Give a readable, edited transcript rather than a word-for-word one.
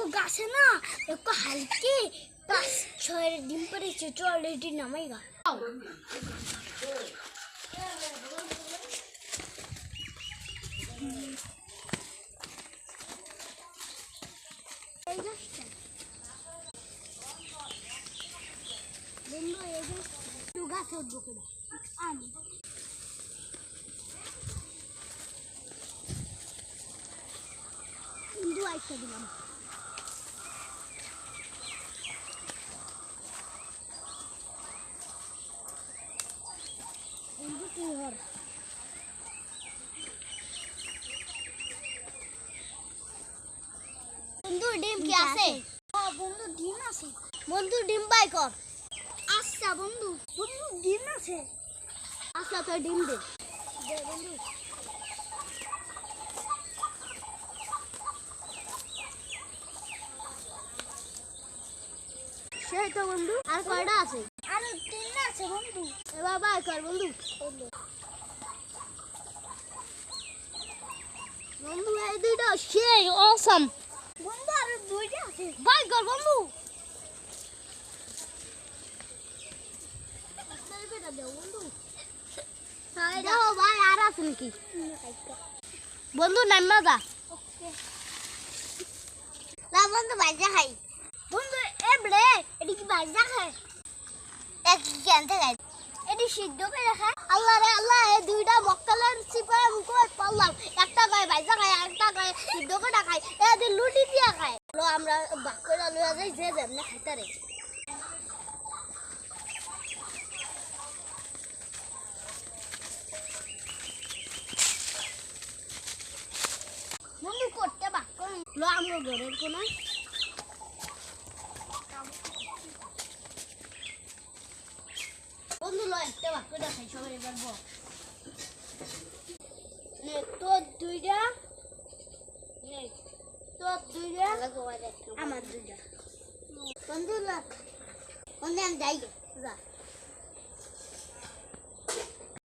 বন্ধু গাছে না একটু হালকে 5-6 ডিম পড়েছে, চল এটি নামাই গা। এই গাছটা বন্ধু, এই গাছ গাছ উঠবো কেনা আমি বন্ধু আইসা দিলাম। বন্ধু তুই হর বন্ধু ডিম কি আছে? হ্যাঁ বন্ধু ডিম আছে। বন্ধু ডিম বাই কর। আচ্ছা বন্ধু, বন্ধু ডিম আছে। আচ্ছা তো ডিম দে দে বন্ধু। সেই তো বন্ধু, আর কয়টা আছে? আর 3টা আছে বন্ধু। এবার বাই কর বন্ধু। বন্ধু এই দুইটা সেই অসাম। বন্ধু আর 2টা আছে, বাই কর বন্ধু। ভাই আর আছে নাকি বন্ধু? নাম্মা যা না বন্ধু, ভাজা খাই বন্ধু। এবড়ে এটি কি ভাজা খায়? এক কেনতে খাই? এটি সিদ্ধ করে খায়। আল্লাহ রে আল্লাহ, এই দুইটা মক্কালের সিপাই মুখে পারলাম। একটা গায় ভাজা খায়, একটা গায় সিদ্ধ করে খায়, এদি লুটি দিয়া খায়। লো আমরা বাক করে লইয়া যাই, যে যেমনে খাইতে রে। বন্ধু করতে বাক করে লো আমরা ঘরের কোনায়। বন্ধু লো একটা বাক করে খাই সবাই। এবার বল নে তোর 2টা, নে তোর 2টা, আমার 2টা। বন্ধু লো বন্ধু আমি যাই যা।